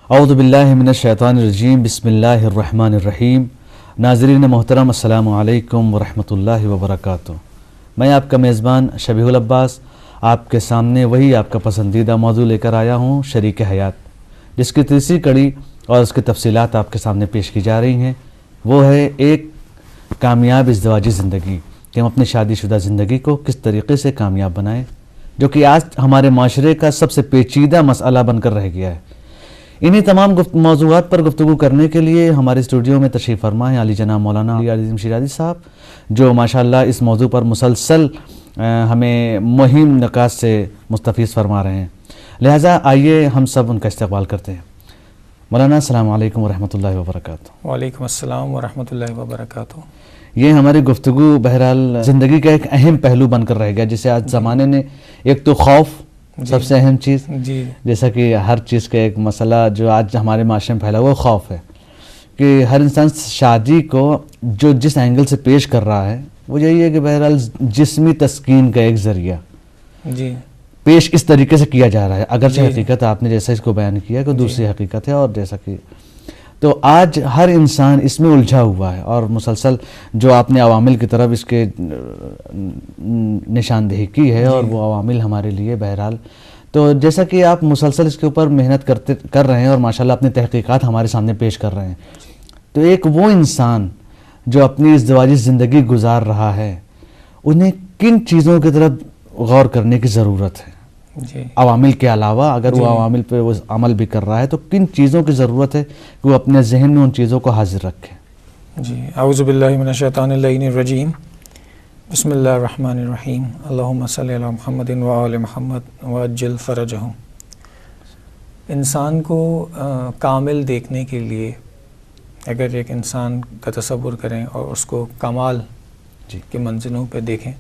اعوذ باللہ من الشیطان الرجیم، بسم اللہ الرحمن الرحیم۔ ناظرین محترم، السلام علیکم ورحمۃ اللہ وبرکاتہ۔ میں آپ کا میزبان شبیح العباس آپ کے سامنے وہی آپ کا پسندیدہ موضوع لے کر آیا ہوں، شریک حیات، جس کی تیسری کڑی اور اس کی تفصیلات آپ کے سامنے پیش کی جا رہی ہیں۔ وہ ہے ایک کامیاب ازدواجی زندگی، کہ ہم اپنی شادی شدہ زندگی کو کس طریقے سے کامیاب بنائیں، جو کہ آج ہمارے معاشرے کا سب سے پیچیدہ مسئلہ بن کر رہ گیا ہے۔ انہی تمام موضوعات پر گفتگو کرنے کے لیے ہمارے اسٹوڈیو میں تشریف فرما ہیں عالی جناب مولانا علی عظیم شیرازی صاحب، جو ماشاءاللہ اس موضوع پر مسلسل ہمیں مہم نکات سے مستفیض فرما رہے ہیں۔ لہٰذا آئیے ہم سب ان کا استقبال کرتے ہیں۔ مولانا السلام علیکم ورحمۃ اللہ وبرکاتہ۔ وعلیکم السلام ورحمۃ اللہ وبرکاتہ۔ یہ ہماری گفتگو بہرحال زندگی کا ایک اہم پہلو بن کر رہ گیا، جسے آج زمانے نے ایک تو خوف سب سے اہم چیز، جیسا کہ ہر چیز کا ایک مسئلہ جو آج ہمارے معاشرے میں پھیلا ہوا خوف ہے، کہ ہر انسان شادی کو جو جس اینگل سے پیش کر رہا ہے وہ یہی ہے کہ بہرحال جسمی تسکین کا ایک ذریعہ پیش اس طریقے سے کیا جا رہا ہے، اگرچہ حقیقت آپ نے جیسا اس کو بیان کیا کہ دوسری حقیقت ہے، اور جیسا کہ تو آج ہر انسان اس میں الجھا ہوا ہے، اور مسلسل جو آپ نے عوامل کی طرف اس کے نشاندہی کی ہے، اور وہ عوامل ہمارے لیے بہرحال تو جیسا کہ آپ مسلسل اس کے اوپر محنت کر رہے ہیں، اور ماشاءاللہ اپنی تحقیقات ہمارے سامنے پیش کر رہے ہیں، تو ایک وہ انسان جو اپنی ازدواجی زندگی گزار رہا ہے، انہیں کن چیزوں کی طرف غور کرنے کی ضرورت ہے؟ عوامل کے علاوہ اگر وہ عوامل پہ وہ عمل بھی کر رہا ہے تو کن چیزوں کی ضرورت ہے کہ وہ اپنے ذہن میں ان چیزوں کو حاضر رکھے؟ اعوذ باللہ من الشیطان اللعین الرجیم، بسم اللہ الرحمن الرحیم، اللہم صلی علی محمد وآل محمد وعجل فرجہم۔ انسان کو کامل دیکھنے کے لیے اگر ایک انسان کا تصور کریں اور اس کو کمال کے منزلوں پہ دیکھیں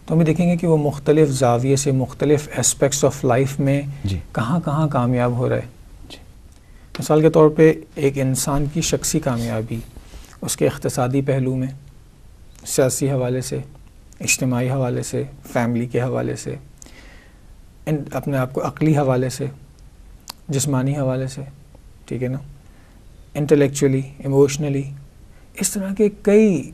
تو ہمیں دیکھیں گے کہ وہ مختلف زاویے سے مختلف اسپیکٹس آف لائف میں کہاں کہاں کامیاب ہو رہا ہے۔ مثال کے طور پہ ایک انسان کی شخصی کامیابی اس کے اقتصادی پہلو میں، سیاسی حوالے سے، اجتماعی حوالے سے، فیملی کے حوالے سے، اپنے آپ کو عقلی حوالے سے، جسمانی حوالے سے، ٹھیک ہے نا، انٹلیکچولی، ایموشنلی، اس طرح کے کئی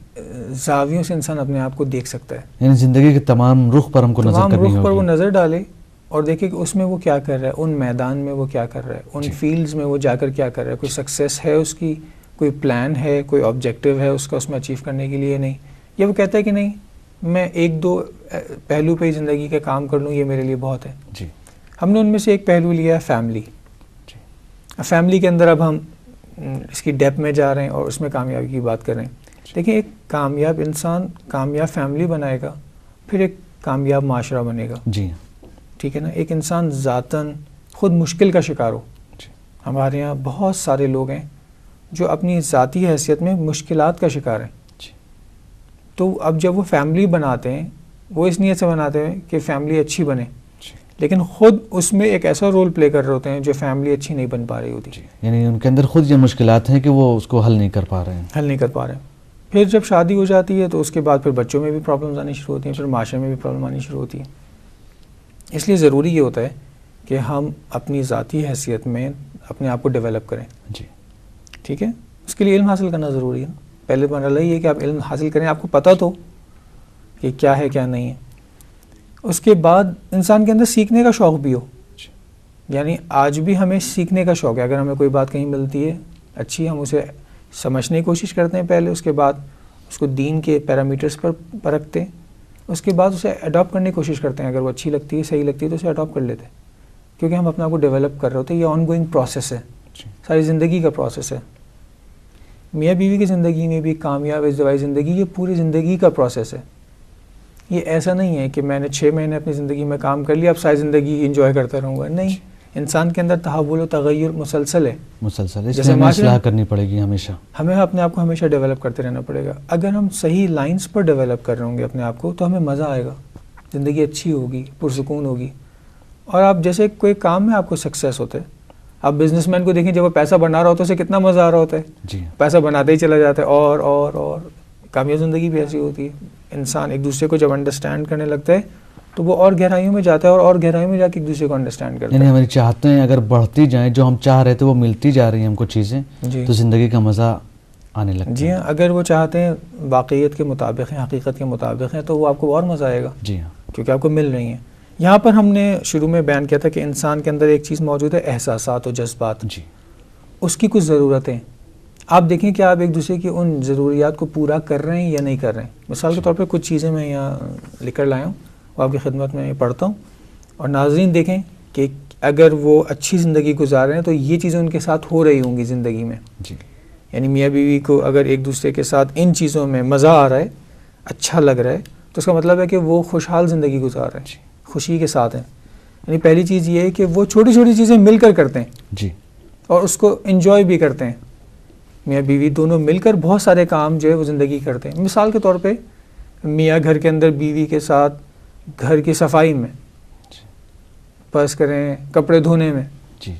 زاویوں سے انسان اپنے آپ کو دیکھ سکتا ہے۔ یعنی زندگی کے تمام رخ پر ہم کو نظر کرنی ہوگی، تمام رخ پر وہ نظر ڈالے اور دیکھے کہ اس میں وہ کیا کر رہا ہے، ان میدان میں وہ کیا کر رہا ہے، ان فیلڈز میں وہ جا کر کیا کر رہا ہے، کوئی سکسیس ہے اس کی، کوئی پلان ہے، کوئی آبجیکٹیو ہے اس کا اس میں اچیو کرنے کے لیے، نہیں، یا وہ کہتا ہے کہ نہیں میں ایک دو پہلو پہ ہی زندگی کا کام کر لوں، یہ میرے لیے بہت ہے۔ ہم نے ان میں سے ایک پہلو لیا ہے فیملی۔ فیملی کے اندر اب ہم اس کی ڈیپ میں جا رہے ہیں اور اس میں کامیابی کی بات کر رہے ہیں۔ دیکھیں، ایک کامیاب انسان کامیاب فیملی بنائے گا، پھر ایک کامیاب معاشرہ بنے گا، ٹھیک ہے نا۔ ایک انسان ذاتاً خود مشکل کا شکار ہو، ہمارے یہاں بہت سارے لوگ ہیں جو اپنی ذاتی حیثیت میں مشکلات کا شکار ہیں، تو اب جب وہ فیملی بناتے ہیں وہ اس نیت سے بناتے ہیں کہ فیملی اچھی بنے، لیکن خود اس میں ایک ایسا رول پلے کر رہے ہوتے ہیں جو فیملی اچھی نہیں بن پا رہی ہوتی، یعنی ان کے اندر خود یہ مشکلات ہیں کہ وہ اس کو حل نہیں کر پا رہے ہیں۔ پھر جب شادی ہو جاتی ہے تو اس کے بعد پھر بچوں میں بھی پرابلمز آنی شروع ہوتی ہیں، پھر معاشرے میں بھی پرابلم آنی شروع ہوتی ہے۔ اس لیے ضروری یہ ہوتا ہے کہ ہم اپنی ذاتی حیثیت میں اپنے آپ کو ڈیولپ کریں، ٹھیک ہے۔ اس کے لیے علم حاصل کرنا ضروری ہے۔ پہلے مرحلہ یہ ہے کہ آپ علم حاصل کریں، آپ کو پتہ تو کہ کیا ہے کیا نہیں ہے۔ اس کے بعد انسان کے اندر سیکھنے کا شوق بھی ہو، یعنی آج بھی ہمیں سیکھنے کا شوق ہے۔ اگر ہمیں کوئی بات کہیں ملتی ہے اچھی، ہم اسے سمجھنے کی کوشش کرتے ہیں پہلے، اس کے بعد اس کو دین کے پیرامیٹرز پر پرکھتے ہیں، اس کے بعد اسے اڈاپٹ کرنے کی کوشش کرتے ہیں۔ اگر وہ اچھی لگتی ہے، صحیح لگتی ہے تو اسے اڈاپٹ کر لیتے ہیں، کیونکہ ہم اپنے آپ کو ڈیولپ کر رہے ہوتے ہیں۔ یہ آن گوئنگ پروسیس ہے، ساری زندگی کا پروسیس ہے۔ میاں بیوی کی زندگی میں بھی کامیاب ازدواجی زندگی یہ پوری زندگی کا پروسیس ہے۔ یہ ایسا نہیں ہے کہ میں نے 6 مہینے اپنی زندگی میں کام کر لیا اب ساری زندگی انجوائے کرتا رہوں گا، نہیں۔ انسان کے اندر تحول و تغیر مسلسل ہے، جیسے ہمیں اصلاح کرنی پڑے گی، ہمیں اپنے آپ کو ہمیشہ ڈیولپ کرتے رہنا پڑے گا۔ اگر ہم صحیح لائنز پر ڈیولپ کر رہے ہوں گے اپنے آپ کو تو ہمیں مزہ آئے گا، زندگی اچھی ہوگی، پرسکون ہوگی۔ اور آپ جیسے کوئی کام میں آپ کو سکسیس ہوتا ہے، آپ بزنس مین کو دیکھیں جب وہ پیسہ بنا رہا ہوتا ہے اسے کتنا مزہ آ رہا ہوتا ہے، پیسہ بناتے ہی چلا جاتا ہے، اور کامیاب زندگی بھی ایسی ہوتی ہے۔ انسان ایک دوسرے کو جب انڈرسٹینڈ کرنے لگتا ہے تو وہ اور گہرائیوں میں جاتا ہے اور گہرائیوں میں جا کے ایک دوسرے کو انڈرسٹینڈ کرتا ہے. یعنی ہماری چاہتیں اگر بڑھتی جائیں, جو ہم چاہ رہے تھے وہ ملتی جا رہی ہیں ہم کو چیزیں, تو زندگی کا مزہ آنے لگتا ہے. جی ہاں, اگر وہ چاہتے ہیں واقعیت کے مطابق ہیں, حقیقت کے مطابق ہیں, تو وہ آپ کو اور مزہ آئے گا. جی ہاں, کیونکہ آپ کو مل رہی ہیں. یہاں پر ہم نے شروع میں بیان کیا تھا کہ انسان کے اندر ایک چیز موجود ہے, احساسات و جذبات. جی, اس کی کچھ ضرورتیں. آپ دیکھیں کہ آپ ایک دوسرے کی ان ضروریات کو پورا کر رہے ہیں یا نہیں کر رہے ہیں. مثال کے طور پہ کچھ چیزیں میں یہاں لکھ کر لایا ہوں, وہ آپ کی خدمت میں پڑھتا ہوں, اور ناظرین دیکھیں کہ اگر وہ اچھی زندگی گزار رہے ہیں تو یہ چیزیں ان کے ساتھ ہو رہی ہوں گی زندگی میں. جی, یعنی میاں بیوی کو اگر ایک دوسرے کے ساتھ ان چیزوں میں مزہ آ رہا ہے, اچھا لگ رہا ہے, تو اس کا مطلب ہے کہ وہ خوشحال زندگی گزار رہے ہیں, خوشی کے ساتھ ہیں. یعنی پہلی چیز یہ ہے کہ وہ چھوٹی چھوٹی چیزیں مل کر کرتے ہیں. جی, اور اس کو انجوائے بھی کرتے ہیں. میاں بیوی دونوں مل کر بہت سارے کام جو ہے وہ زندگی کرتے ہیں. مثال کے طور پہ میاں گھر کے اندر بیوی کے ساتھ گھر کی صفائی میں, فرض کریں کپڑے دھونے میں, جی,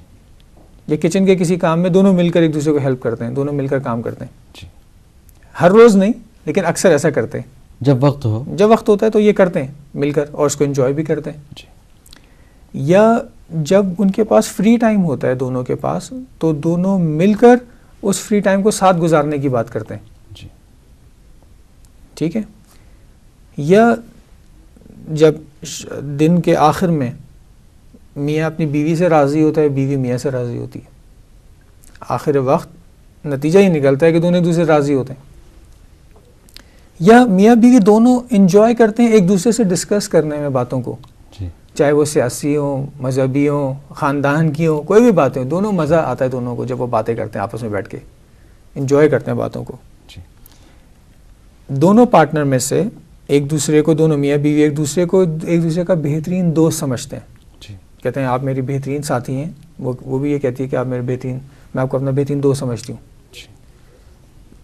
یا کچن کے کسی کام میں, دونوں مل کر ایک دوسرے کو ہیلپ کرتے ہیں, دونوں مل کر کام کرتے ہیں. جی, ہر روز نہیں لیکن اکثر ایسا کرتے ہیں. جب وقت ہو, جب وقت ہوتا ہے تو یہ کرتے ہیں مل کر, اور اس کو انجوائے بھی کرتے ہیں. جی, یا جب ان کے پاس فری ٹائم ہوتا ہے دونوں کے پاس, تو دونوں مل کر اس فری ٹائم کو ساتھ گزارنے کی بات کرتے ہیں. جی, ٹھیک ہے. یا جب دن کے آخر میں میاں اپنی بیوی سے راضی ہوتا ہے, بیوی میاں سے راضی ہوتی ہے, آخر وقت نتیجہ ہی نکلتا ہے کہ دونوں ایک دوسرے سے راضی ہوتے ہیں. یا میاں بیوی دونوں انجوائے کرتے ہیں ایک دوسرے سے ڈسکس کرنے میں باتوں کو, چاہے وہ سیاسی ہوں, مذہبی ہوں, خاندان کی ہوں, کوئی بھی باتیں ہوں, دونوں مزہ آتا ہے دونوں کو جب وہ باتیں کرتے ہیں آپس میں بیٹھ کے, انجوائے کرتے ہیں باتوں کو. دونوں پارٹنر میں سے ایک دوسرے کو, دونوں میاں بیوی ایک دوسرے کا بہترین دوست سمجھتے ہیں. کہتے ہیں آپ میری بہترین ساتھی ہیں, وہ بھی یہ کہتی ہے کہ آپ میرے بہترین, میں آپ کو اپنا بہترین دوست سمجھتی ہوں.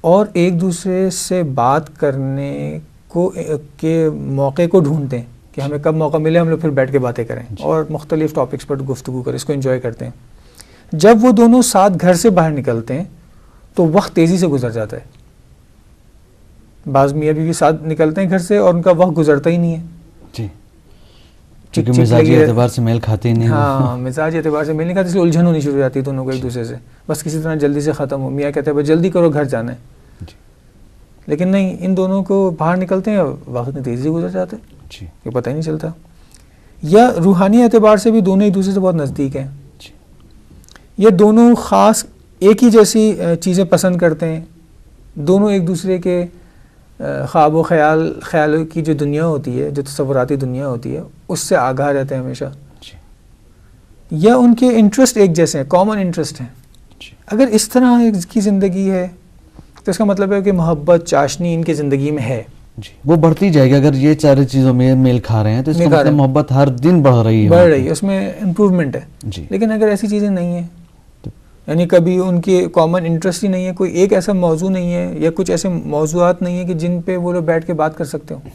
اور ایک دوسرے سے بات کرنے کو کے موقع کو ڈھونڈتے ہیں کہ ہمیں کب موقع ملے ہم لوگ پھر بیٹھ کے باتیں کریں اور مختلف ٹاپکس پر گفتگو کریں, اس کو انجوائے کرتے ہیں. جب وہ دونوں ساتھ گھر سے باہر نکلتے ہیں تو وقت تیزی سے گزر جاتا ہے. بعض میاں بیوی ساتھ نکلتے ہیں گھر سے اور ان کا وقت گزرتا ہی نہیں ہے. جی, کیونکہ مزاجی اعتبار سے میل کھاتے ہی نہیں. ہاں, مزاجی اعتبار سے میل نہیں کھاتے, اس لیے الجھن ہونی شروع ہو جاتی ہے دونوں کو ایک دوسرے سے, بس کسی طرح جلدی سے ختم ہو. میاں کہتے ہیں بس جلدی کرو گھر جانا ہے, لیکن نہیں, ان دونوں کو باہر نکلتے ہیں وقت میں تیزی گزر جاتا ہے, یہ پتہ ہی نہیں چلتا. یا روحانی اعتبار سے بھی دونوں ایک دوسرے سے بہت نزدیک ہیں. یہ دونوں خاص ایک ہی جیسی چیزیں پسند کرتے ہیں, دونوں ایک دوسرے کے خواب و خیال کی جو دنیا ہوتی ہے, جو تصوراتی دنیا ہوتی ہے, اس سے آگاہ رہتے ہیں ہمیشہ. یا ان کے انٹرسٹ ایک جیسے ہیں, کامن انٹرسٹ ہیں. اگر اس طرح کی زندگی ہے تو اس کا مطلب ہے کہ محبت, چاشنی ان کی زندگی میں ہے. وہ بڑھتی جائے گی. اگر یہ چارے چیزوں میں میل کھا رہے ہیں تو اس کا مطلب محبت ہر دن بڑھ رہی ہے, اس میں امپروومنٹ ہے. لیکن اگر ایسی چیزیں نہیں ہیں, یعنی کبھی ان کے کامن انٹرسٹ ہی نہیں ہے, کوئی ایک ایسا موضوع نہیں ہے یا کچھ ایسے موضوعات نہیں ہیں کہ جن پہ وہ لوگ بیٹھ کے بات کر سکتے ہوں.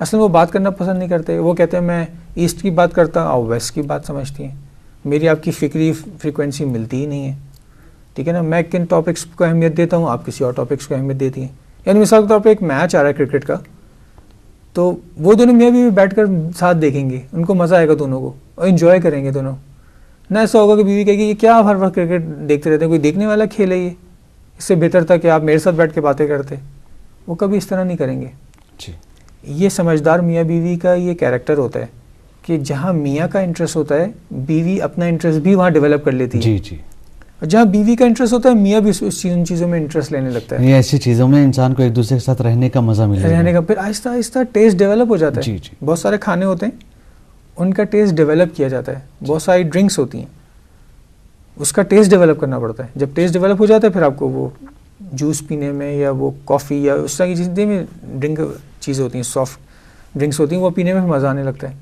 اصل وہ بات کرنا پسند نہیں کرتے. وہ کہتے ہیں میں ایسٹ کی بات کرتا ہوں, آپ ویسٹ کی بات سمجھتی ہیں, میری آپ کی فکری فریکوینسی ملتی ہی نہیں ہے. ٹھیک ہے نا, میں کن ٹاپکس کو اہمیت دیتا ہوں, آپ کسی اور ٹاپکس کو اہمیت دیتی ہیں. یعنی مثال کے طور پہ ایک میچ آ رہا ہے کرکٹ کا, تو وہ دونوں میاں بیوی بیٹھ کر ساتھ دیکھیں گے, ان کو مزہ آئے گا دونوں کو, اور انجوائے کریں گے دونوں. نہ ایسا ہوگا کہ بیوی کہے گی یہ کیا آپ ہر وقت کرکٹ دیکھتے رہتے ہیں, کوئی دیکھنے والا کھیل ہے یہ, اس سے بہتر تھا کہ آپ میرے ساتھ بیٹھ کے باتیں کرتے. وہ کبھی اس طرح نہیں کریں گے. یہ سمجھدار میاں بیوی کا یہ کیریکٹر ہوتا ہے کہ جہاں میاں کا انٹرسٹ ہوتا ہے بیوی اپنا انٹرسٹ بھی وہاں ڈیولپ کر لیتی ہے. اور جہاں بیوی کا انٹرسٹ ہوتا ہے میاں بھی ان چیزوں میں انٹرسٹ لینے لگتا ہے. یہ ایسی چیزوں میں انسان کو ایک دوسرے کے ساتھ رہنے کا مزہ ملے گا, رہنے کا. پھر آہستہ آہستہ ٹیسٹ ڈیولپ ہو جاتا ہے. بہت سارے کھانے ہوتے ہیں, ان کا ٹیسٹ ڈیولپ کیا جاتا ہے. بہت ساری ڈرنکس ہوتی ہیں, اس کا ٹیسٹ ڈیولپ کرنا پڑتا ہے. جب ٹیسٹ ڈیولپ ہو جاتا ہے پھر آپ کو وہ جوس پینے میں یا وہ کافی یا اس طرح کی چیزیں میں ڈرنک چیزیں ہوتی ہیں, سافٹ ڈرنکس ہوتی ہیں, وہ پینے میں مزہ آنے لگتا ہے.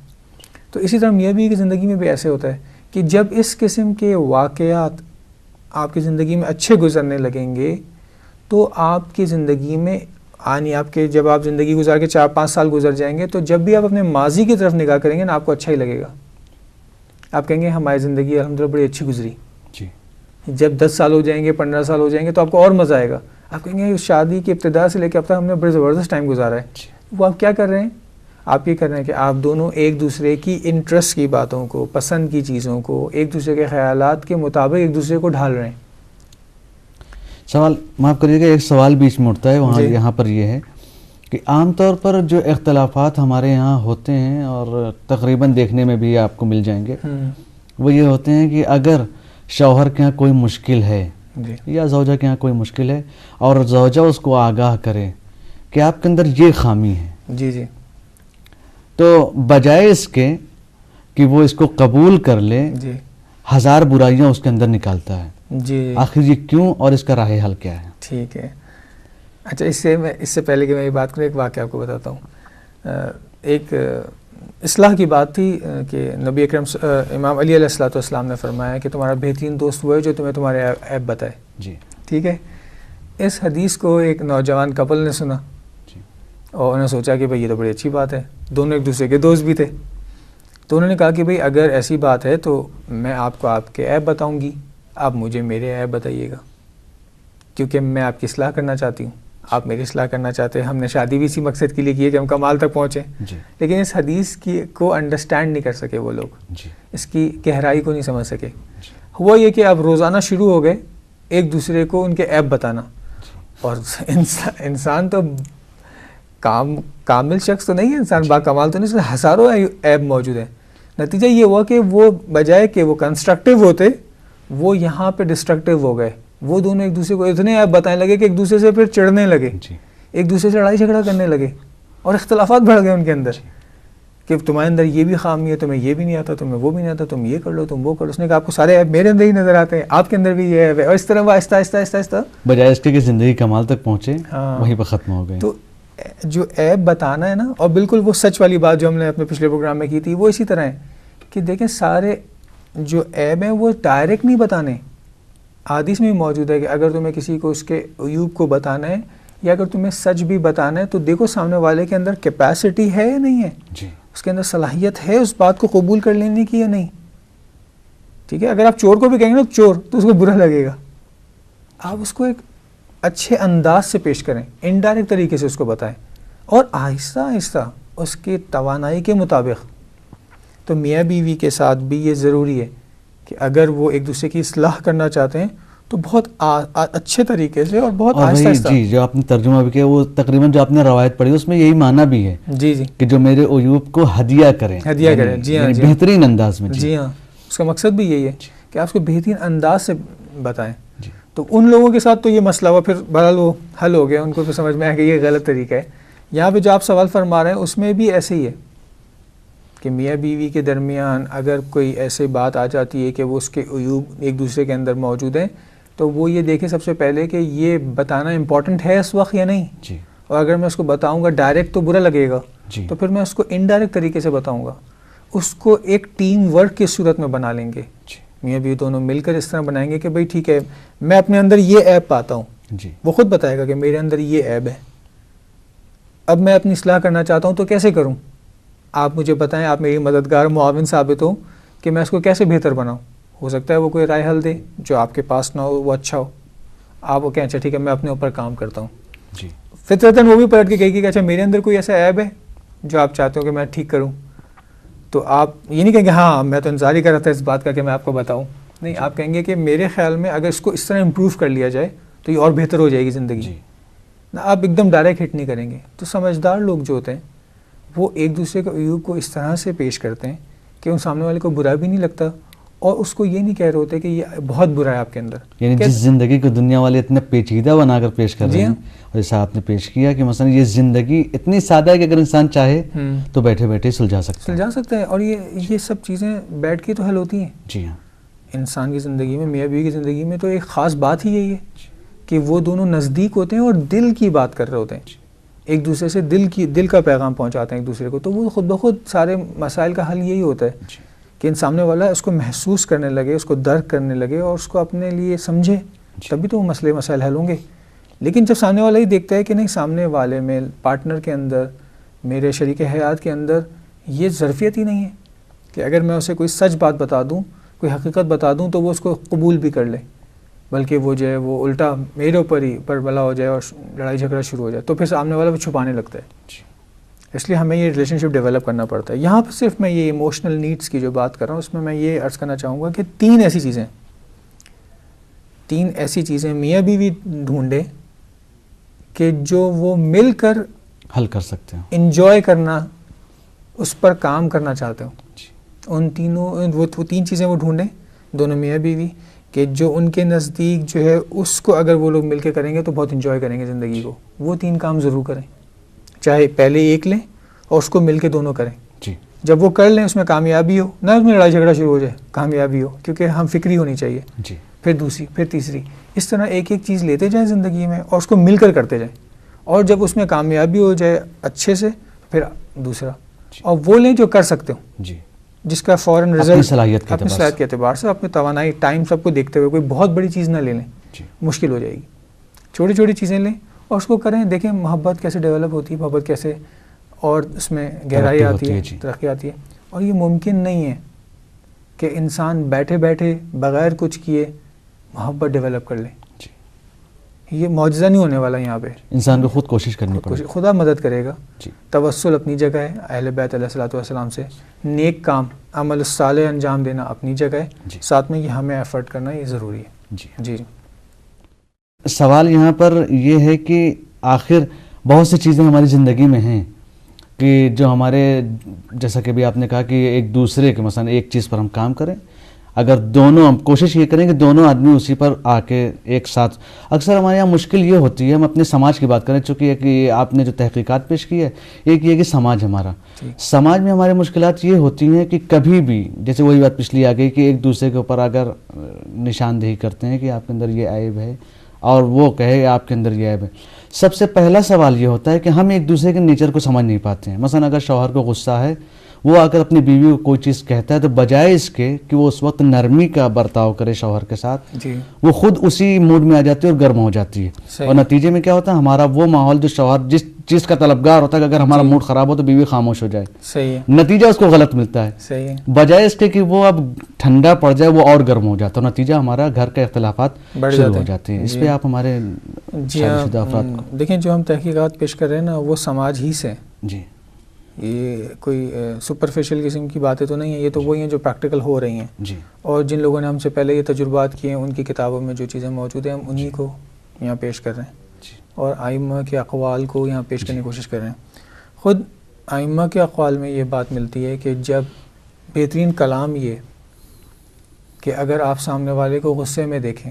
تو اسی طرح میاں بیوی کی زندگی میں بھی ایسے ہوتا ہے کہ جب اس قسم کے واقعات آپ کی زندگی میں اچھے گزرنے لگیں گے تو آپ کی زندگی میں آپ کے جب آپ زندگی گزار کے 4-5 سال گزر جائیں گے تو جب بھی آپ اپنے ماضی کی طرف نگاہ کریں گے نا آپ کو اچھا ہی لگے گا. آپ کہیں گے ہماری زندگی الحمدللہ بڑی اچھی گزری. جب 10 سال ہو جائیں گے, 15 سال ہو جائیں گے تو آپ کو اور مزہ آئے گا. آپ کہیں گے شادی کی ابتدا سے لے کے اب تک ہم نے بڑے زبردست ٹائم گزارا ہے. وہ آپ کیا کر رہے ہیں, آپ یہ کر رہے ہیں کہ آپ دونوں ایک دوسرے کی انٹرسٹ کی باتوں کو، پسند کی چیزوں کو، ایک دوسرے کے خیالات کے مطابق ایک دوسرے کو ڈھال رہے ہیں. سوال معاف کریے گا، ایک سوال بیچ میں اٹھتا ہے وہاں یہاں پر یہ ہے کہ عام طور پر جو اختلافات ہمارے یہاں ہوتے ہیں اور تقریباً دیکھنے میں بھی آپ کو مل جائیں گے، وہ یہ ہوتے ہیں کہ اگر شوہر کے یہاں کوئی مشکل ہے یا زوجہ کے یہاں کوئی مشکل ہے اور زوجہ اس کو آگاہ کرے کہ آپ کے اندر یہ خامی ہے، جی تو بجائے اس کے کہ وہ اس کو قبول کر لے، ہزار برائیاں اس کے اندر نکالتا ہے. آخر یہ کیوں اور اس کا راہ حل کیا ہے؟ ٹھیک ہے. اچھا، اس سے پہلے کہ میں یہ بات کروں، ایک واقعہ آپ کو بتاتا ہوں. ایک اصلاح کی بات تھی کہ نبی اکرم امام علی علیہ الصلوۃ والسلام نے فرمایا کہ تمہارا بہترین دوست وہ ہے جو تمہیں تمہارے عیب بتائے. جی ٹھیک ہے. اس حدیث کو ایک نوجوان کپل نے سنا اور انہوں نے سوچا کہ بھئی یہ تو بڑی اچھی بات ہے، دونوں ایک دوسرے کے دوست بھی تھے. تو انہوں نے کہا کہ بھئی اگر ایسی بات ہے تو میں آپ کو آپ کے عیب بتاؤں گی، آپ مجھے میرے عیب بتائیے گا، کیونکہ میں آپ کی اصلاح کرنا چاہتی ہوں، آپ میری اصلاح کرنا چاہتے ہیں. ہم نے شادی بھی اسی مقصد کے لیے کی ہے کہ ہم کمال تک پہنچیں. لیکن اس حدیث کو انڈرسٹینڈ نہیں کر سکے وہ لوگ، اس کی گہرائی کو نہیں سمجھ سکے. ہوا یہ کہ اب روزانہ شروع ہو گئے ایک دوسرے کو ان کے عیب بتانا. اور انسان تو کامل شخص تو نہیں ہے، انسان با کمال تو نہیں، اس میں ہزاروں عیب موجود ہیں. نتیجہ یہ ہوا کہ وہ بجائے کہ وہ کنسٹرکٹیو ہوتے، وہ یہاں پہ ڈسٹرکٹیو ہو گئے. وہ دونوں ایک دوسرے کو اتنے عیب بتانے لگے کہ ایک دوسرے سے پھر چڑھنے لگے، ایک دوسرے سے لڑائی جھگڑا کرنے لگے اور اختلافات بڑھ گئے ان کے اندر کہ تمہارے اندر یہ بھی خامی ہے، تمہیں یہ بھی نہیں آتا، تمہیں وہ بھی نہیں آتا، تم یہ کر لو، تم وہ کر لو. اس نے کہا آپ کو سارے عیب میرے اندر ہی نظر آتے ہیں، آپ کے اندر بھی یہ عیب ہے. اور اس طرح وہ آہستہ آہستہ آہستہ آہستہ بجائے اس کے کہ زندگی کمال تک پہنچے وہیں پہ ختم ہو گئے. تو جو عیب بتانا ہے نا، اور بالکل وہ سچ والی بات جو ہم نے اپنے پچھلے پروگرام میں کی تھی، وہ اسی طرح ہے کہ دیکھیں سارے جو عیب ہیں وہ ڈائریکٹ نہیں بتانے. حدیث میں بھی موجود ہے کہ اگر تمہیں کسی کو اس کے عیوب کو بتانا ہے یا اگر تمہیں سچ بھی بتانا ہے تو دیکھو سامنے والے کے اندر کیپیسٹی ہے یا نہیں ہے، اس کے اندر صلاحیت ہے اس بات کو قبول کر لینے کی یا نہیں. ٹھیک ہے. اگر آپ چور کو بھی کہیں گے نا چور، تو اس کو برا لگے گا. آپ اس کو ایک اچھے انداز سے پیش کریں، انڈائریکٹ طریقے سے اس کو بتائیں اور آہستہ آہستہ اس کی توانائی کے مطابق. تو میاں بیوی کے ساتھ بھی یہ ضروری ہے کہ اگر وہ ایک دوسرے کی اصلاح کرنا چاہتے ہیں تو بہت اچھے طریقے سے اور بہت آہستہ آہستہ. جی، جو آپ نے ترجمہ بھی کیا وہ تقریباً جو آپ نے روایت پڑھی اس میں یہی معنی بھی ہے جی کہ جو میرے عیوب کو ہدیہ کریں. جی ہاں، بہترین انداز میں. جی ہاں، اس کا مقصد بھی یہی ہے کہ آپ اس کو بہترین انداز سے بتائیں. تو ان لوگوں کے ساتھ تو یہ مسئلہ ہوا، پھر بہرحال وہ حل ہو گیا، ان کو پھر سمجھ میں آیا کہ یہ غلط طریقہ ہے. یہاں پہ جو آپ سوال فرما رہے ہیں اس میں بھی ایسے ہی ہے کہ میاں بیوی کے درمیان اگر کوئی ایسی بات آ جاتی ہے کہ وہ اس کے عیوب ایک دوسرے کے اندر موجود ہیں تو وہ یہ دیکھے سب سے پہلے کہ یہ بتانا امپورٹنٹ ہے اس وقت یا نہیں. اور اگر میں اس کو بتاؤں گا ڈائریکٹ تو برا لگے گا، تو پھر میں اس کو انڈائریکٹ طریقے سے بتاؤں گا. اس کو ایک ٹیم ورک کی صورت میں بنا لیں گے. میاں بیوی دونوں مل کر اس طرح بنائیں گے کہ بھئی ٹھیک ہے میں اپنے اندر یہ عیب پاتا ہوں، وہ خود بتائے گا کہ میرے اندر یہ عیب ہے، اب میں اپنی اصلاح کرنا چاہتا ہوں تو کیسے کروں، آپ مجھے بتائیں، آپ میری مددگار معاون ثابت ہو کہ میں اس کو کیسے بہتر بناؤں. ہو سکتا ہے وہ کوئی رائے حل دے جو آپ کے پاس نہ ہو، وہ اچھا ہو، آپ وہ کہیں اچھا ٹھیک ہے میں اپنے اوپر کام کرتا ہوں. فطرتاً وہ بھی پلٹ کے کہے گی کہ اچھا میرے اندر کوئی ایسا عیب ہے جو آپ چاہتے ہو کہ میں ٹھیک کروں. تو آپ یہ نہیں کہیں گے ہاں میں تو انتظار ہی کر رہا تھا اس بات کا کہ میں آپ کو بتاؤں. نہیں، آپ کہیں گے کہ میرے خیال میں اگر اس کو اس طرح امپروو کر لیا جائے تو یہ اور بہتر ہو جائے گی زندگی. آپ ایک دم ڈائریکٹ ہٹ نہیں کریں گے. تو سمجھدار لوگ جو ہوتے ہیں وہ ایک دوسرے کے عیوب کو اس طرح سے پیش کرتے ہیں کہ ان سامنے والے کو برا بھی نہیں لگتا اور اس کو یہ نہیں کہہ رہے ہوتے کہ یہ بہت برا ہے آپ کے اندر. یعنی جس زندگی کو دنیا والے اتنا پیچیدہ بنا کر پیش کر رہے ہیں، اور جیسا آپ نے پیش کیا کہ مثلا یہ زندگی اتنی سادہ ہے کہ اگر انسان چاہے تو بیٹھے بیٹھے سلجھا سکتا ہے. اور یہ سب چیزیں بیٹھ کے تو حل ہوتی ہیں. جی ہاں، انسان کی زندگی میں، میاں بیوی کی زندگی میں تو ایک خاص بات ہی یہی ہے کہ وہ دونوں نزدیک ہوتے ہیں اور دل کی بات کر رہے ہوتے ہیں، ایک دوسرے سے دل کا پیغام پہنچاتے ہیں ایک دوسرے کو. تو وہ خود بخود سارے مسائل کا حل یہی ہوتا ہے کہ ان سامنے والا اس کو محسوس کرنے لگے، اس کو درک کرنے لگے اور اس کو اپنے لیے سمجھے، تبھی تو وہ مسائل حل ہوں گے. لیکن جب سامنے والا ہی دیکھتا ہے کہ نہیں سامنے والے میں، پارٹنر کے اندر، میرے شریک حیات کے اندر یہ ظرفیت ہی نہیں ہے کہ اگر میں اسے کوئی سچ بات بتا دوں، کوئی حقیقت بتا دوں تو وہ اس کو قبول بھی کر لے، بلکہ وہ جو ہے وہ الٹا میرے اوپر ہی پر بلا ہو جائے اور لڑائی جھگڑا شروع ہو جائے، تو پھر سامنے والا وہ چھپانے لگتا ہے. اس لیے ہمیں یہ ریلیشن شپ ڈیولپ کرنا پڑتا ہے. یہاں پہ صرف میں یہ ایموشنل نیڈس کی جو بات کر رہا ہوں اس میں یہ عرض کرنا چاہوں گا کہ تین ایسی چیزیں میاں بیوی ڈھونڈے کہ جو وہ مل کر حل کر سکتے ہیں, انجوائے کرنا, اس پر کام کرنا چاہتے ہوں. ان تینوں وہ تین چیزیں وہ ڈھونڈیں دونوں میاں بیوی کہ جو ان کے نزدیک جو ہے اس کو اگر وہ لوگ مل کے کریں گے تو بہت انجوائے کریں گے زندگی کو. وہ تین کام ضرور کریں, چاہے پہلے ایک لیں اور اس کو مل کے دونوں کریں. جب وہ کر لیں اس میں کامیابی ہو نہ, اس میں لڑائی جھگڑا شروع ہو جائے, کامیابی ہو, کیونکہ ہم فکری ہونی چاہیے. پھر دوسری, پھر تیسری, اس طرح ایک ایک چیز لیتے جائیں زندگی میں اور اس کو مل کر کرتے جائیں. اور جب اس میں کامیابی ہو جائے اچھے سے پھر دوسرا, اور وہ لیں جو کر سکتے ہوں, جس کا فوراً رزلٹ اپنی صلاحیت کے اعتبار سے, اپنی توانائی, ٹائم سب کو دیکھتے ہوئے. کوئی بہت بڑی چیز نہ لے لیں, مشکل ہو جائے گی. چھوٹی چھوٹی چیزیں لیں اور اس کو کریں. دیکھیں محبت کیسے ڈیولپ ہوتی ہے, محبت کیسے اور اس میں گہرائی آتی ہے, ترقی آتی ہے. اور یہ ممکن نہیں ہے کہ انسان بیٹھے بیٹھے بغیر کچھ کیے محبت ڈیولپ کر لے. یہ معجزہ نہیں ہونے والا. یہاں پہ انسان کو خود کوشش کرنی پڑے گی, خدا مدد کرے گا. توسل اپنی جگہ ہے اہل بیت علیہ الصلوۃ والسلام سے, نیک کام عمل الصالح انجام دینا اپنی جگہ ہے, ساتھ میں یہ ہمیں ایفرٹ کرنا یہ ضروری ہے. جی سوال یہاں پر یہ ہے کہ آخر بہت سی چیزیں ہماری زندگی میں ہیں کہ جو ہمارے, جیسا کہ بھی آپ نے کہا کہ ایک دوسرے کے مثلا ایک چیز پر ہم کام کریں, اگر دونوں ہم کوشش یہ کریں کہ دونوں آدمی اسی پر آ کے ایک ساتھ. اکثر ہمارے یہاں مشکل یہ ہوتی ہے, ہم اپنے سماج کی بات کریں, چونکہ کہ آپ نے جو تحقیقات پیش کی ہے, ایک یہ کہ سماج ہمارا, سماج میں ہمارے مشکلات یہ ہوتی ہیں کہ کبھی بھی, جیسے وہی بات پچھلی آ گئی کہ ایک دوسرے کے اوپر اگر نشاندہی کرتے ہیں کہ آپ کے اندر یہ عیب ہے اور وہ کہے آپ کے اندر یہ عیب ہے, سب سے پہلا سوال یہ ہوتا ہے کہ ہم ایک دوسرے کے نیچر کو سمجھ نہیں پاتے ہیں. مثلا اگر شوہر کو غصہ ہے, وہ اگر اپنی بیوی کو کوئی چیز کہتا ہے تو بجائے اس کے کہ وہ اس وقت نرمی کا برتاؤ کرے شوہر کے ساتھ, وہ خود اسی موڈ میں آ جاتی ہے اور گرم ہو جاتی ہے. اور نتیجے میں کیا ہوتا ہے, ہمارا وہ ماحول جو شوہر جس چیز کا طلبگار ہوتا ہے, اگر ہمارا موڈ خراب ہو تو بیوی خاموش ہو جائے, نتیجہ اس کو غلط ملتا ہے. بجائے اس کے کہ وہ اب ٹھنڈا پڑ جائے وہ اور گرم ہو جاتا ہے, نتیجہ ہمارا گھر کے اختلافات شروع ہو جاتے ہیں. اس پہ آپ ہمارے شادی شدہ افراد کو دیکھیں, جو ہم تحقیقات پیش کر رہے ہیں نا وہ سماج ہی سے, یہ کوئی سپرفیشل قسم کی باتیں تو نہیں ہیں, یہ تو وہی ہیں جو پریکٹیکل ہو رہی ہیں. اور جن لوگوں نے ہم سے پہلے یہ تجربات کیے ہیں ان کی کتابوں میں جو چیزیں موجود ہیں ہم انہی کو یہاں پیش کر رہے ہیں, اور آئمہ کے اقوال کو یہاں پیش کرنے کی کوشش کر رہے ہیں. خود آئمہ کے اقوال میں یہ بات ملتی ہے کہ جب بہترین کلام یہ کہ اگر آپ سامنے والے کو غصے میں دیکھیں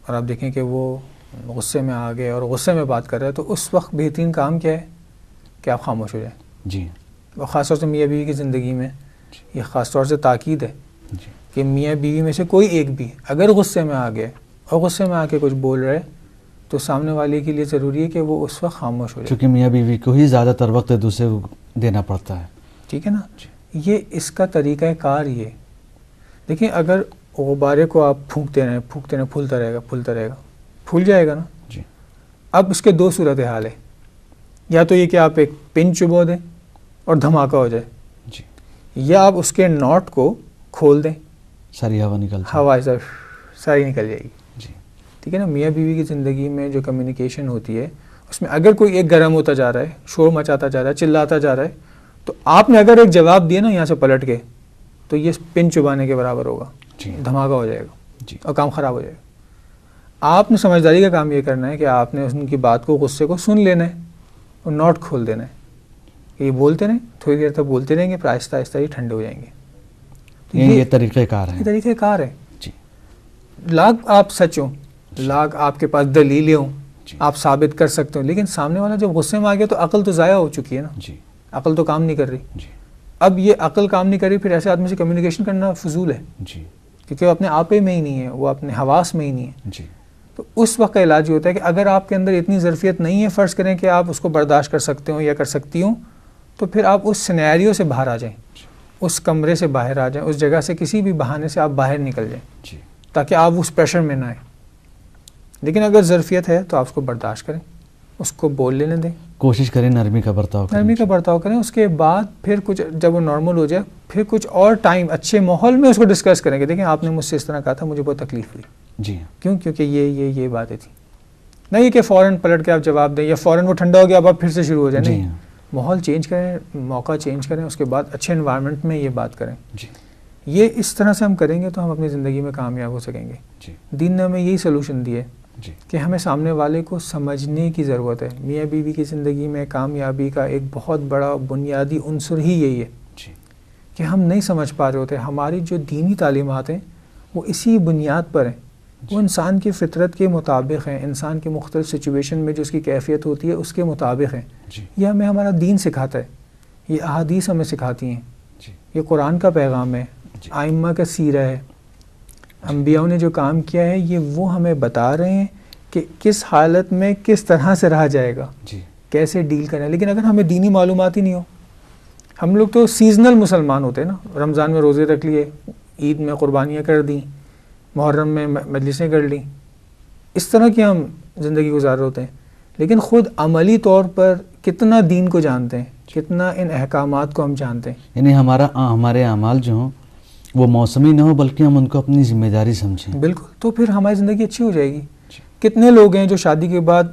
اور آپ دیکھیں کہ وہ غصے میں آ گئے اور غصے میں بات کر رہے ہیں, تو اس وقت بہترین کام کیا ہے کہ آپ خاموش ہو جائیں. اور خاص طور سے میاں بیوی کی زندگی میں یہ خاص طور سے تاکید ہے کہ میاں بیوی میں سے کوئی ایک بھی اگر غصے میں آ گئے اور غصے میں آ کے کچھ بول رہے تو سامنے والے کے لیے ضروری ہے کہ وہ اس وقت خاموش ہو جائے, کیونکہ میاں بیوی کو ہی زیادہ تر وقت دوسرے کو دینا پڑتا ہے. ٹھیک ہے نا, یہ اس کا طریقہ کار. یہ دیکھیں, اگر غبارے کو آپ پھونکتے رہیں پھولتا رہے گا, پھول جائے گا نا. اب اس کے دو صورت حال ہے, یا تو یہ کہ آپ ایک پن چبو دیں اور دھماکہ ہو جائے, یا آپ اس کے ناٹ کو کھول دیں, ساری ہوا ساری نکل جائے گی. ٹھیک ہے نا. میاں بیوی کی زندگی میں جو کمیونیکیشن ہوتی ہے اس میں اگر کوئی ایک گرم ہوتا جا رہا ہے, شور مچاتا جا رہا ہے, چلاتا جا رہا ہے, تو آپ نے اگر ایک جواب دیا نا یہاں سے پلٹ کے, تو یہ پن چبانے کے برابر ہوگا, دھماکہ ہو جائے گا اور کام خراب ہو جائے گا. آپ نے سمجھداری کا کام یہ کرنا ہے کہ آپ نے ان کی بات کو, غصے کو سن لینا ہے اور نوٹ کھول دینا ہے کہ یہ بولتے رہیں, تھوڑی دیر تک بولتے رہیں گے, پھر آہستہ آہستہ ہی ٹھنڈے ہو جائیں گے. یہ طریقہ کار ہے. یہ طریقہ کار ہے. لاکھ آپ سچ ہوں, لاکھ آپ کے پاس دلیلیں ہوں, آپ ثابت کر سکتے ہو, لیکن سامنے والا جب غصے میں آ گیا تو عقل تو ضائع ہو چکی ہے نا. عقل تو کام نہیں کر رہی. اب یہ عقل کام نہیں کر رہی, پھر ایسے آدمی سے کمیونیکیشن کرنا فضول ہے, کیونکہ وہ اپنے آپ میں ہی نہیں ہے, وہ اپنے حواس میں ہی نہیں ہے. تو اس وقت کا علاج یہ ہوتا ہے کہ اگر آپ کے اندر اتنی ظرفیت نہیں ہے, فرض کریں کہ آپ اس کو برداشت کر سکتے ہوں یا کر سکتی ہوں, تو پھر آپ اس سینیریو سے باہر آ جائیں, اس کمرے سے باہر آ جائیں, اس جگہ سے کسی بھی بہانے سے آپ باہر نکل جائیں, تاکہ آپ اس پریشر میں نہ آئیں. لیکن اگر ظرفیت ہے تو آپ اس کو برداشت کریں, اس کو بول لینے دیں, کوشش کریں نرمی کا برتاؤ کریں. اس کے بعد پھر کچھ جب وہ نارمل ہو جائے, پھر کچھ اور ٹائم اچھے ماحول میں اس کو ڈسکس کریں کہ دیکھیں آپ نے مجھ سے اس طرح کہا تھا, مجھے بہت تکلیف ہوئی. کیوں؟ کیونکہ یہ باتیں تھیں. نہیں کہ فوراً پلٹ کے آپ جواب دیں یا فوراً وہ ٹھنڈا ہو گیا اب آپ پھر سے شروع ہو جائیں. نہیں, ماحول چینج کریں, موقع چینج کریں, اس کے بعد اچھے انوائرمنٹ میں یہ بات کریں. جی یہ اس طرح سے ہم کریں گے تو ہم اپنی زندگی میں کامیاب ہو سکیں گے. جی دین نے ہمیں یہی سلوشن دیے جی کہ ہمیں سامنے والے کو سمجھنے کی ضرورت ہے. میاں بیوی کی زندگی میں کامیابی کا ایک بہت بڑا بنیادی عنصر ہی یہی ہے جی کہ ہم نہیں سمجھ پا رہے ہوتے. ہماری جو دینی تعلیمات ہیں وہ اسی بنیاد پر ہیں, وہ انسان کی فطرت کے مطابق ہیں, انسان کے مختلف سچویشن میں جو اس کی کیفیت ہوتی ہے اس کے مطابق ہیں. یہ ہمیں ہمارا دین سکھاتا ہے, یہ احادیث ہمیں سکھاتی ہیں, یہ قرآن کا پیغام ہے, آئمہ کا سیرہ ہے, انبیاء نے جو کام کیا ہے یہ وہ ہمیں بتا رہے ہیں کہ کس حالت میں کس طرح سے رہا جائے گا, کیسے ڈیل کریں. لیکن اگر ہمیں دینی معلومات ہی نہیں ہو, ہم لوگ تو سیزنل مسلمان ہوتے ہیں نا, رمضان میں روزے رکھ لیے, عید میں قربانیاں کر دیں, محرم میں مجلسیں کر لیں, اس طرح کی ہم زندگی گزار رہے ہوتے ہیں. لیکن خود عملی طور پر کتنا دین کو جانتے ہیں, کتنا ان احکامات کو ہم جانتے ہیں. یعنی ہمارے اعمال جو ہوں وہ موسمی نہ ہو بلکہ ہم ان کو اپنی ذمہ داری سمجھیں. بالکل, تو پھر ہماری زندگی اچھی ہو جائے گی. کتنے لوگ ہیں جو شادی کے بعد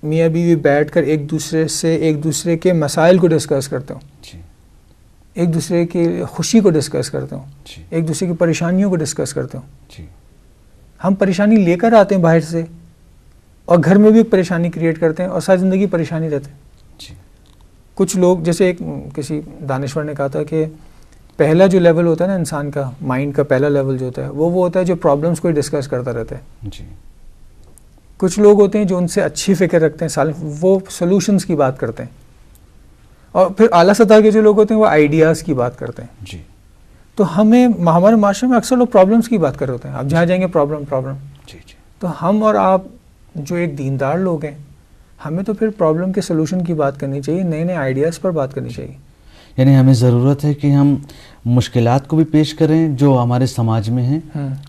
میاں بیوی بیٹھ کر ایک دوسرے کے مسائل کو ڈسکس کرتے ہوں, ایک دوسرے کی خوشی کو ڈسکس کرتے ہوں, ایک دوسرے کی پریشانیوں کو ڈسکس کرتے ہوں. ہم پریشانی لے کر آتے ہیں باہر سے اور گھر میں بھی ایک پریشانی کریٹ کرتے ہیں اور ساری زندگی پریشانی رہتے ہیں. کچھ لوگ, جیسے ایک کسی دانشور نے کہا تھا کہ پہلا جو لیول ہوتا ہے نا انسان کا, مائنڈ کا پہلا لیول جو ہوتا ہے وہ ہوتا ہے جو پرابلمس کو ڈسکس کرتا رہتا ہے. کچھ لوگ ہوتے ہیں جو ان سے اچھی فکر رکھتے ہیں, وہ سولوشنز کی بات کرتے ہیں, اور پھر اعلیٰ سطح کے جو لوگ ہوتے ہیں وہ آئیڈیاز کی بات کرتے ہیں. تو ہمارے معاشرے میں اکثر لوگ پرابلمس کی بات کر رہے ہوتے ہیں. آپ جہاں جائیں گے پرابلم. تو ہم اور آپ جو ایک دیندار لوگ ہیں, ہمیں تو پھر پرابلم کے سلوشن کی بات کرنی چاہیے, نئے نئے آئیڈیاز پر بات کرنی چاہیے. یعنی ہمیں ضرورت ہے کہ ہم مشکلات کو بھی پیش کریں جو ہمارے سماج میں ہیں,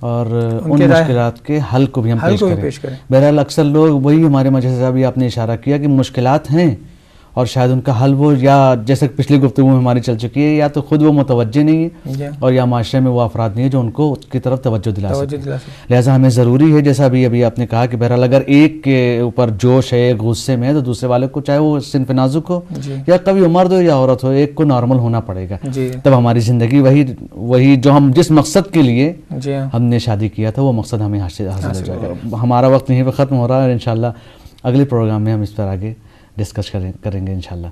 اور ان مشکلات کے حل کو بھی ہم پیش کریں. بہرحال اکثر لوگ وہی, ہمارے جیسے ابھی آپ نے اشارہ کیا کہ مشکلات ہیں اور شاید ان کا حل وہ, یا جیسے پچھلی گفتگو میں ہماری چل چکی ہے, یا تو خود وہ متوجہ نہیں ہے اور یا معاشرے میں وہ افراد نہیں ہے جو ان کو اس کی طرف توجہ دلا سکتے. لہٰذا ہمیں ضروری ہے, جیسا ابھی آپ نے کہا کہ بہرحال اگر ایک کے اوپر جوش ہے, غصے میں ہے, تو دوسرے والے کو چاہے وہ صنف نازک ہو یا کبھی مرد ہو یا عورت ہو, ایک کو نارمل ہونا پڑے گا. تب ہماری زندگی وہی جو ہم جس مقصد کے لیے ہم نے شادی کیا تھا وہ مقصد ہمیں حاصل ہو جائے گا. ہمارا وقت یہیں پہ ختم ہو رہا ہے, اور انشاءاللہ اگلے پروگرام میں ہم اس پر آگے ڈسکس کریں گے انشاءاللہ.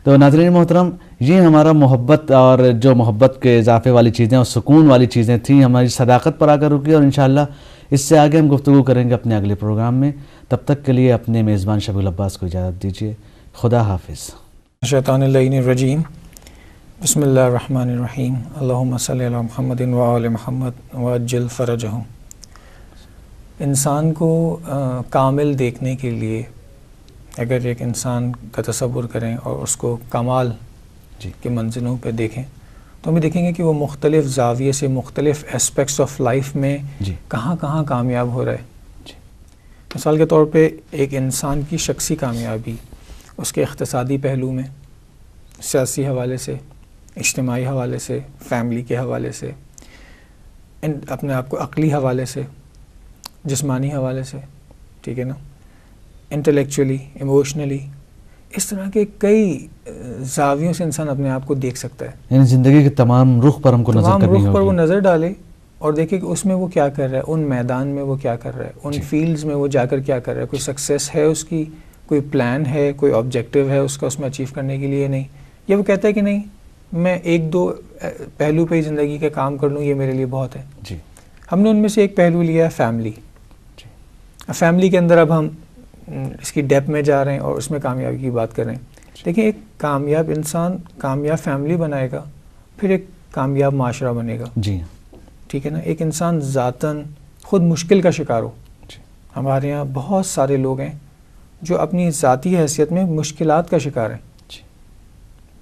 تو ناظرین محترم, یہ ہمارا محبت اور جو محبت کے اضافے والی چیزیں اور سکون والی چیزیں تھیں, ہماری صداقت پر آ کر رکی, اور انشاءاللہ اس سے آگے ہم گفتگو کریں گے اپنے اگلے پروگرام میں. تب تک کے لیے اپنے میزبان شبیل عباس کو اجازت دیجیے. خدا حافظ. شیطان اللعین الرجیم. بسم اللہ الرحمن الرحیم. اللہم صلی علی محمد و آل محمد وعجل فرجہم. انسان کو کامل دیکھنے کے لیے اگر ایک انسان کا تصور کریں اور اس کو کمال کے منزلوں پہ دیکھیں, تو ہمیں دیکھیں گے کہ وہ مختلف زاویے سے مختلف اسپیکٹس آف لائف میں کہاں کہاں کامیاب ہو رہا ہے. مثال کے طور پہ ایک انسان کی شخصی کامیابی اس کے اقتصادی پہلو میں, سیاسی حوالے سے, اجتماعی حوالے سے, فیملی کے حوالے سے, اپنے آپ کو عقلی حوالے سے, جسمانی حوالے سے, ٹھیک ہے نا, انٹلیکچولی, ایموشنلی, اس طرح کے کئی زاویوں سے انسان اپنے آپ کو دیکھ سکتا ہے. یعنی زندگی کے تمام رخ پر ہم کو نظر کرنی ہوگی, تمام رخ پر وہ نظر ڈالے اور دیکھے کہ اس میں وہ کیا کر رہا ہے, ان میدان میں وہ کیا کر رہا ہے, ان فیلڈز میں وہ جا کر کیا کر رہا ہے. کوئی سکسیس ہے اس کی, کوئی پلان ہے, کوئی آبجیکٹیو ہے اس کا اس میں اچیو کرنے کے لیے, نہیں, یا وہ کہتا ہے کہ نہیں میں ایک دو پہلو پہ ہی زندگی کا کام کر لوں, یہ میرے لیے بہت ہے. ہم نے ان میں سے ایک پہلو لیا ہے فیملی. فیملی کے اندر اب ہم اس کی ڈیپ میں جا رہے ہیں اور اس میں کامیابی کی بات کر رہے ہیں. دیکھیں, ایک کامیاب انسان کامیاب فیملی بنائے گا, پھر ایک کامیاب معاشرہ بنے گا. ٹھیک ہے نا. ایک انسان ذاتاً خود مشکل کا شکار ہو. ہمارے یہاں بہت سارے لوگ ہیں جو اپنی ذاتی حیثیت میں مشکلات کا شکار ہیں.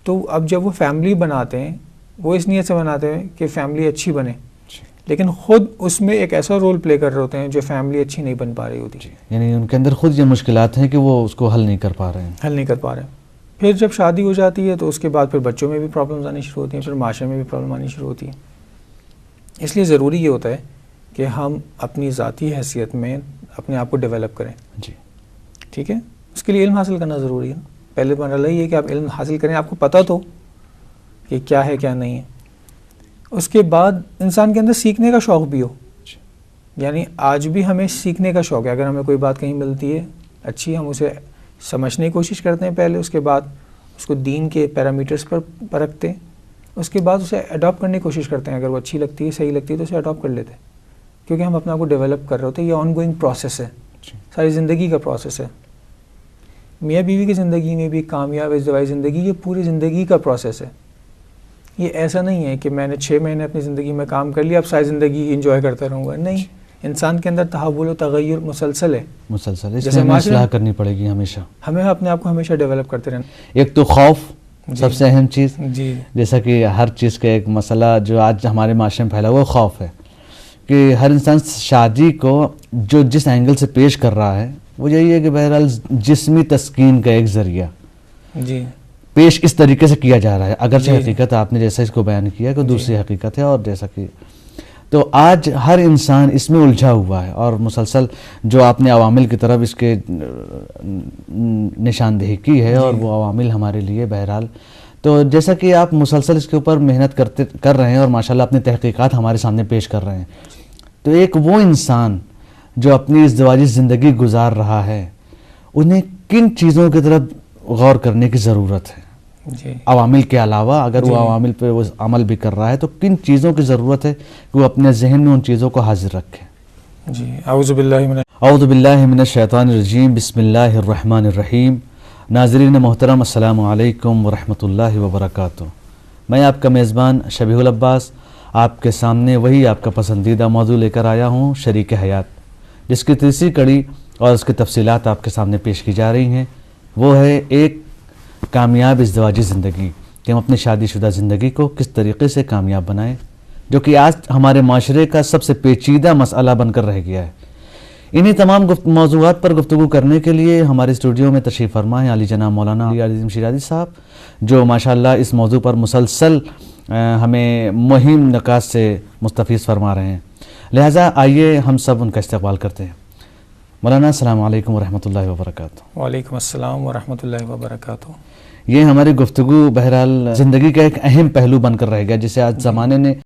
تو اب جب وہ فیملی بناتے ہیں, وہ اس نیت سے بناتے ہیں کہ فیملی اچھی بنے, لیکن خود اس میں ایک ایسا رول پلے کر رہے ہوتے ہیں جو فیملی اچھی نہیں بن پا رہی ہوتی. یعنی ان کے اندر خود یہ مشکلات ہیں کہ وہ اس کو حل نہیں کر پا رہے ہیں. پھر جب شادی ہو جاتی ہے تو اس کے بعد پھر بچوں میں بھی پرابلمز آنی شروع ہوتی ہیں, پھر معاشرے میں بھی پرابلم آنی شروع ہوتی ہیں. اس لیے ضروری یہ ہوتا ہے کہ ہم اپنی ذاتی حیثیت میں اپنے آپ کو ڈیولپ کریں. ٹھیک ہے. اس کے لیے علم حاصل کرنا ضروری ہے. پہلے مرحلہ یہ ہے کہ آپ علم حاصل کریں، آپ کو پتہ تو کہ کیا ہے کیا نہیں ہے. اس کے بعد انسان کے اندر سیکھنے کا شوق بھی ہو. یعنی آج بھی ہمیں سیکھنے کا شوق ہے. اگر ہمیں کوئی بات کہیں ملتی ہے اچھی، ہم اسے سمجھنے کی کوشش کرتے ہیں پہلے، اس کے بعد اس کو دین کے پیرامیٹرز پر پرکھتے ہیں، اس کے بعد اسے اڈاپٹ کرنے کی کوشش کرتے ہیں. اگر وہ اچھی لگتی ہے، صحیح لگتی ہے تو اسے اڈاپٹ کر لیتے ہیں، کیونکہ ہم اپنے آپ کو ڈیولپ کر رہے ہوتے ہیں. یہ آن گوئنگ پروسیس ہے، ساری زندگی کا پروسیس ہے. میاں بیوی کی زندگی میں بھی، کامیاب ازدواجی زندگی، یہ پوری زندگی کا پروسیس ہے. یہ ایسا نہیں ہے کہ میں نے 6 مہینے اپنی زندگی میں کام کر لیا اب ساری زندگی انجوائے کرتا رہوں گا. نہیں، انسان کے اندر تحول و تغیر مسلسل ہے، جیسے اصلاح کرنی پڑے گی ہمیشہ. ہمیں اپنے آپ کو ہمیشہ ڈیولپ کرتے رہنا. ایک تو خوف سب سے اہم چیز، جیسا کہ ہر چیز کا ایک مسئلہ جو آج ہمارے معاشرے میں پھیلا ہوا خوف ہے کہ ہر انسان شادی کو جو جس اینگل سے پیش کر رہا ہے وہ یہی ہے کہ بہرحال جسمی تسکین کا ایک ذریعہ پیش اس طریقے سے کیا جا رہا ہے. اگرچہ حقیقت آپ نے جیسا اس کو بیان کیا کہ دوسری حقیقت ہے، اور جیسا کہ تو آج ہر انسان اس میں الجھا ہوا ہے، اور مسلسل جو آپ نے عوامل کی طرف اس کے نشاندہی کی ہے اور وہ عوامل ہمارے لیے بہرحال، تو جیسا کہ آپ مسلسل اس کے اوپر محنت کر رہے ہیں اور ماشاءاللہ اپنی تحقیقات ہمارے سامنے پیش کر رہے ہیں، تو ایک وہ انسان جو اپنی ازدواجی زندگی گزار رہا ہے انہیں کن چیزوں کی طرف غور کرنے کی ضرورت ہے عوامل کے علاوہ؟ اگر وہ عوامل پہ وہ عمل بھی کر رہا ہے تو کن چیزوں کی ضرورت ہے کہ وہ اپنے ذہن میں ان چیزوں کو حاضر رکھے؟ اعوذ باللہ من الشیطان الرجیم، بسم اللہ الرحمن الرحیم. ناظرین محترم، السلام علیکم ورحمۃ اللہ وبرکاتہ. میں آپ کا میزبان شبیح العباس آپ کے سامنے وہی آپ کا پسندیدہ موضوع لے کر آیا ہوں، شریک حیات، جس کی تیسری کڑی اور اس کی تفصیلات آپ کے سامنے پیش کی جا رہی ہیں. وہ ہے ایک کامیاب ازدواجی زندگی، کہ ہم اپنی شادی شدہ زندگی کو کس طریقے سے کامیاب بنائیں، جو کہ آج ہمارے معاشرے کا سب سے پیچیدہ مسئلہ بن کر رہ گیا ہے. انہی تمام موضوعات پر گفتگو کرنے کے لیے ہمارے اسٹوڈیو میں تشریف فرما ہیں علی جناب مولانا علی عظیم شیرازی صاحب، جو ماشاءاللہ اس موضوع پر مسلسل ہمیں مہم نکات سے مستفیض فرما رہے ہیں. لہٰذا آئیے ہم سب ان کا استقبال کرتے ہیں. مولانا السلام علیکم ورحمۃ اللہ وبرکاتہ. وعلیکم السلام ورحمۃ اللہ وبرکاتہ. یہ ہماری گفتگو بہرحال زندگی کا ایک اہم پہلو بن کر رہ گیا، جسے آج زمانے نے